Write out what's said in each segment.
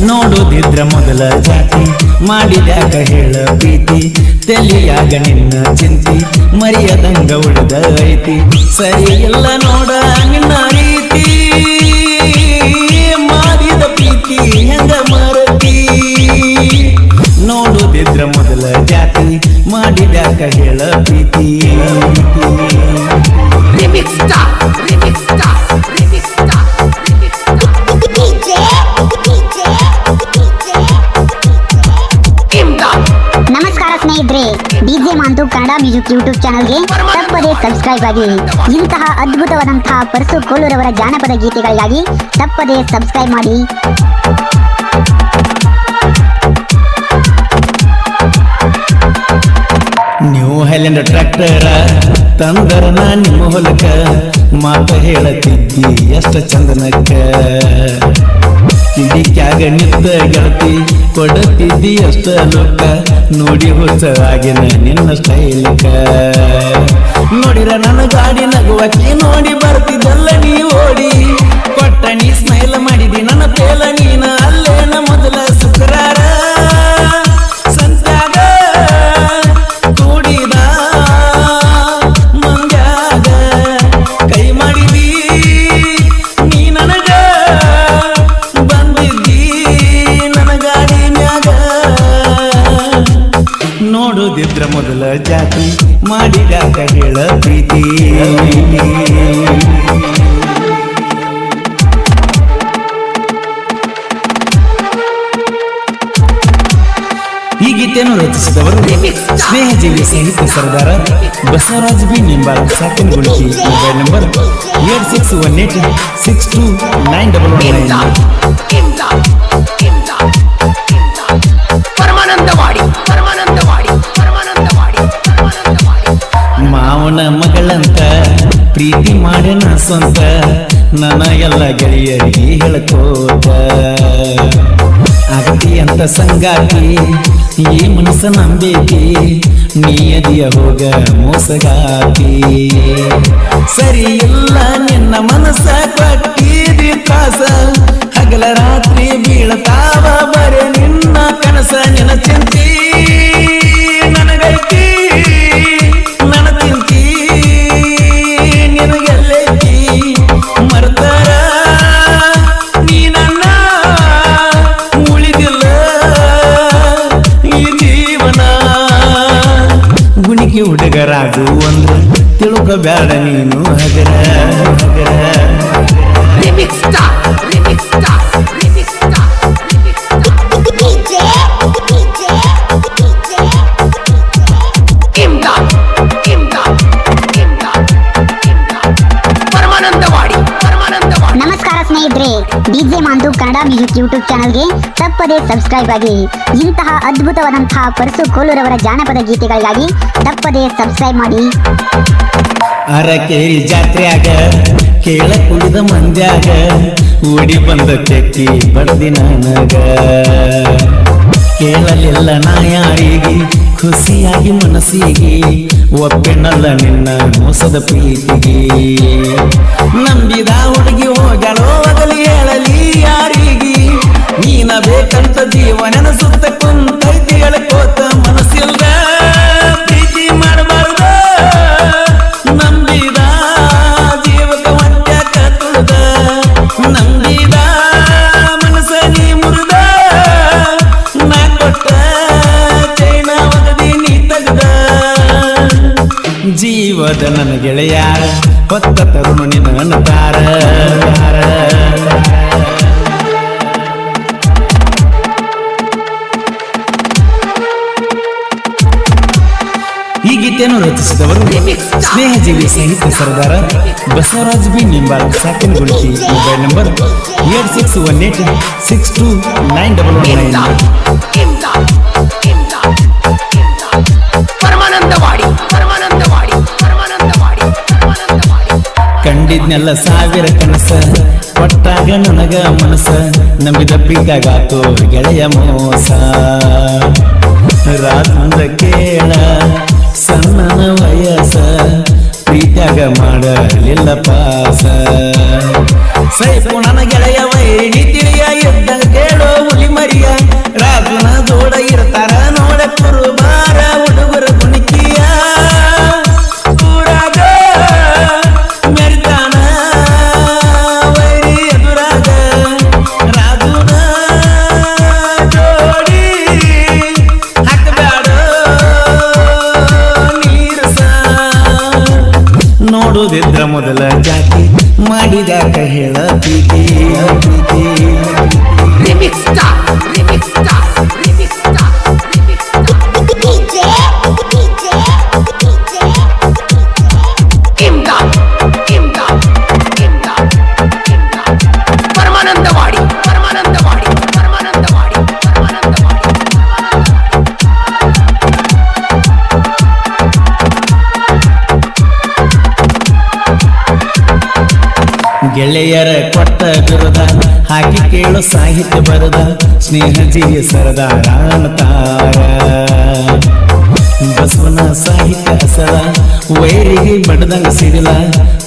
ನೋಡುದಿದ್ರ ಮೊದಲ ಜಾತಿ ಮಾಡಿದ್ಯಾಕ ಹೇಳ ಪ್ರೀತಿ ತಲಿಯಾಗ ನಿನ್ನ ಚಿಂತಿ ಮರಿಯದಂಗ ಉಳಿದ ಐತಿ ಸರಿ ಎಲ್ಲ ನೋಡ ನಿನ್ನ ರೀತಿ ಮಾಡಿದ ಪ್ರೀತಿ ಹೆಂಗ ಮರತಿ ನೋಡುದಿದ್ರ ಮೊದಲ ಜಾತಿ ಮಾಡಿದ್ಯಾಕ ಹೇಳ ಪ್ರೀತಿ ನಮಸ್ಕಾರ ಸ್ನೇಹಿತರೆ, ಡಿಜೆ ಮಾಂತು ಕನ್ನಡ ಮ್ಯೂಸಿಕ್ ಯೂಟ್ಯೂಬ್ ಚಾನಲ್ಗೆ ತಪ್ಪದೇ ಸಬ್ಸ್ಕ್ರೈಬ್ ಆಗಿ. ಇಂತಹ ಅದ್ಭುತವಾದಂತಹ ಪರಸು ಕೋಲೂರವರ ಜಾನಪದ ಗೀತೆಗಳಿಗಾಗಿ ತಪ್ಪದೇ ಸಬ್ಸ್ಕ್ರೈಬ್ ಮಾಡಿ. ನ್ಯೂ ಹೈಲ್ಯಾಂಡ್ ಟ್ರ್ಯಾಕ್ಟರ ತಂದರನ ನಿಮ್ಮ ಹೊಲಕ ಮಾತ ಹೇಳತಿದ್ದಿ ಎಷ್ಟ ಚಂದನಕ್ಕ ಕಿಡಿಕ್ಯಾಗ ನಿಂತ ಗೆಳತಿ ಕೊಡತಿದ್ದಿ ಅಷ್ಟ ಲೋಕ ನೋಡಿ ಹುಚ್ಚವಾಗಿನ ನಿನ್ನ ಸ್ಟೈಲ್ಕ ನೋಡಿರ ನನ್ನ ಗಾಡಿ ನಗುವಕ್ಕೆ ನೋಡಿ ಬರ್ತಿದ್ದಲ್ಲ ನೀ ಓಡಿ ಕೊಟ್ಟ ನೀ ಸ್ಮೈಲ್ ಮಾಡಿದಿ ನನ್ನ ತೇಲ ನೀನ ಅಲ್ಲೇನ ಮೊದಲ ಶುಕ್ರಾರ ಸಂತ್ಯಾಗ ಕೂಡಿದ ಮಂಗ್ಯಾಗ ಕೈ ಮಾಡಿದಿ ನೀ ನನಗ ಬಂದಿದ್ದಿ ನನ್ನ ಗಾಡಿ ಮ್ಯಾಗ ನೋಡುದಿದ್ರ ಮೊದಲ ಜಾತಿ ಮಾಡಿದ್ಯಾಕ ಹೇಳ ಪ್ರೀತಿ ಈ ಗೀತೆಯನ್ನು ರಚಿಸಿದವರು ಸ್ನೇಹಜೀವಿ ಸಾಹಿತ್ಯ ಸರ್ದಾರ Basavaraj B Nimbal Sakinaguliki. Mobile number 8618629199. ಮಾವನ ಮಗಳಂತ ಪ್ರೀತಿ ಮಾಡ್ಯನ ಸ್ವಂತ ನನ್ನ ಎಲ್ಲ ಗೆಳೆಯರಿಗೆ ಹೇಳ್ಕೋತ ಆಗತಿ ಅಂತ ಸಂಗಾತಿ ಈ ಮನಸ್ಸ ನಂಬೇಕಿ ನೀಯದಿಯ ಹೋಗ ಮೋಸಗಾತಿ ಸರಿ ಇಲ್ಲ ನಿನ್ನ ಮನಸ್ಸ ಕಟ್ಟಿದಿ ತ್ರಾಸ ಹಗಲ ರಾತ್ರಿ ಬೀಳತಾವ ಬರೆ ನಿನ್ನ ಕನಸ ನಿನ್ನ ಚಿಂತಿ ನನಗೈತಿ ನನ್ನ ಚಿಂತಿ ನಿನಗೆಲ್ಲೈತಿ ಮರ್ತಾರ ನೀ ನನ್ನ ಉಳಿದಿಲ್ಲ ಈ ಜೀವನ ಗುಣಿಕೆ ಹುಡುಗರಾಗು ಅಂದ್ರ ತಿಳ್ಕೊಬ್ಯಾಡ ನೀನು ಹಗರ ನಮಸ್ಕಾರ ಸ್ನೇಹಿತರೆ, ಡಿಜೆ ಮಾಂತು ಕನ್ನಡ ಮ್ಯೂಸಿಕ್ ಯೂಟ್ಯೂಬ್ ಚಾನಲ್ಗೆ ತಪ್ಪದೇ ಸಬ್ಸ್ಕ್ರೈಬ್ ಆಗಿ. ಇಂತಹ ಅದ್ಭುತವಾದಂತಹ ಪರಸು ಕೋಲೂರವರ ಜಾನಪದ ಗೀತೆಗಳಿಗಾಗಿ ತಪ್ಪದೇ ಸಬ್ಸ್ಕ್ರೈಬ್ ಮಾಡಿ. ಅರಕೇರಿ ಜಾತ್ರೆಯಾಗ ಕೇಳ ಕುಡಿದ ಮಂದ್ಯಾಗ ಓಡಿ ಬಂದ ತೆಕ್ಕಿ ಬಡದಿ ನನಗ ಕೇಳಲಿಲ್ಲ ನಾ ಯಾರಿಗೆ ಖುಷಿಯಾಗಿ ಮನಸ್ಸಿಗೆ ಒಪ್ಪೆನಲ್ಲ ನಿನ್ನ ಮೋಸದ ಪ್ರೀತಿಗೆ ನಂಬಿದ ಹುಡುಗಿ ಹೋಗಳೋ ಆಗಲಿ ಹೇಳಲಿ ಯಾರಿಗೆ ನೀನ ಬೇಕಂತ ಜೀವನ ಸುತ್ತ ಕುಂತೈತಿ ಹೇಳ್ಕೋತ ಮನಸ್ಸಿಲ್ದ ಪ್ರೀತಿ ಮಾಡಬಾರ್ದ ನಂಬಿದ ಜೀವಕ ಒಂಟ್ಯಾಕ ತುಳಿದ ನಂಬಿದ ಮನಸ್ಸ ನೀ ಮುರಿದ ನಾ ಕೊಟ್ಟ ಚೈನ ಒಗದಿ ನೀ ತೆಗೆದ ಜೀವದ ನನ್ನ ಗೆಳೆಯಾರ ಹೊತ್ತ ತರುಣ ನಿನ್ನ ಅನ್ನತಾರ ಈ ಗೀತೆಯನ್ನು ರಚಿಸಿದವರು ಸ್ನೇಹಜೀವಿ ಸಾಹಿತ್ಯ ಸರ್ದಾರ Basavaraj B Nimbal Sakinaguliki. Mobile number 8618629199. ಕಂಡಿದ್ನೆಲ್ಲ ಸಾವಿರ ಕನಸ ಕೊಟ್ಟಾಗ ನನಗ ಮನಸ ನಂಬಿದ ಪ್ರೀತಾಗಾತು ಗೆಳೆಯ ಮೋಸ ರಾತ್ಮಂದ ಕೇಳ ಸಣ್ಣನ ವಯಸ್ಸ ಪ್ರೀತ್ಯಾಗ ಮಾಡಲಿಲ್ಲ ಪಾಸ ಸೈಪು ನನ್ನ ಗೆಳೆಯ ವೈರಿ ತಿಳಿಯ Remix star, remix star, remix star, remix star. Imdad, Imdad, Imdad, Imdad. Paramanandawadi, Paramanandawadi, Paramanandawadi, Paramanandawadi, Paramanandawadi. ಗೆಳೆಯರ ಕೊಟ್ಟ ಬಿರುದ ಹಾಕಿ ಕೇಳು ಸಾಹಿತ್ಯ ಬರದ ಸ್ನೇಹ ಜೀವಿ ಸರದಾರ ಅನ್ನತಾರ ಬಸವನ ಸಾಹಿತ್ಯ ಹಸರ ವೈರಿಗೆ ಬಡದಂಗ ಸಿಡಿಲ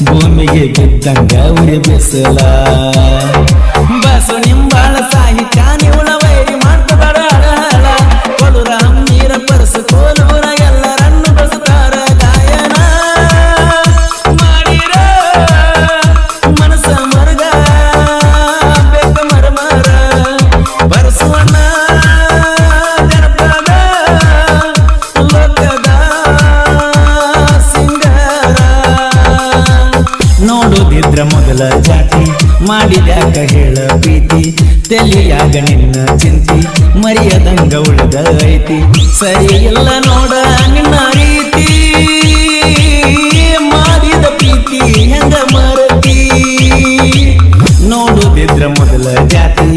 ಭೂಮಿಗೆ ಬಿದ್ದಂಗ ಉರಿ ಬಿಸಲ ಬಸವ ನಿಂಬಾಳ ಸಾಹಿತ್ಯ ನಿವುಳ ವೈರಿ ಮಾಡ್ತಾರ ಹಳ ಕೊಲುರ ಹಮ್ಮೀರ ಪರಸು ಕೋಲೂರ ಎಲ್ಲರನ್ನು ಬಸುತ್ತಾರ ಗಾಯನ ಮಾಡಿರ ಮನಸ ಮರಗ ಬೇಕ ಮರಮರ ಬರಸುವಣ್ಣ ಜನಪದ ಲೋಕದ ಸಿಂಗಾರ ನೋಡುದಿದ್ರ ಮೊದಲ ಜಾತಿ ಮಾಡಿದ್ಯಾಕ ಹೇಳ ಪ್ರೀತಿ ತೆಲಿಯಾಗ ನಿನ್ನ ಚಿಂತಿ ಮರಿಯದಂಗ ಉಳಿದ ಐತಿ ಸರಿ ಇಲ್ಲ ನೋಡ ನಿನ್ನ ರೀತಿ ಮಾಡಿದ ಪ್ರೀತಿ ಹೆಂಗ ಮರತಿ ನೋಡುದಿದ್ರ ಮೊದಲ ಜಾತಿ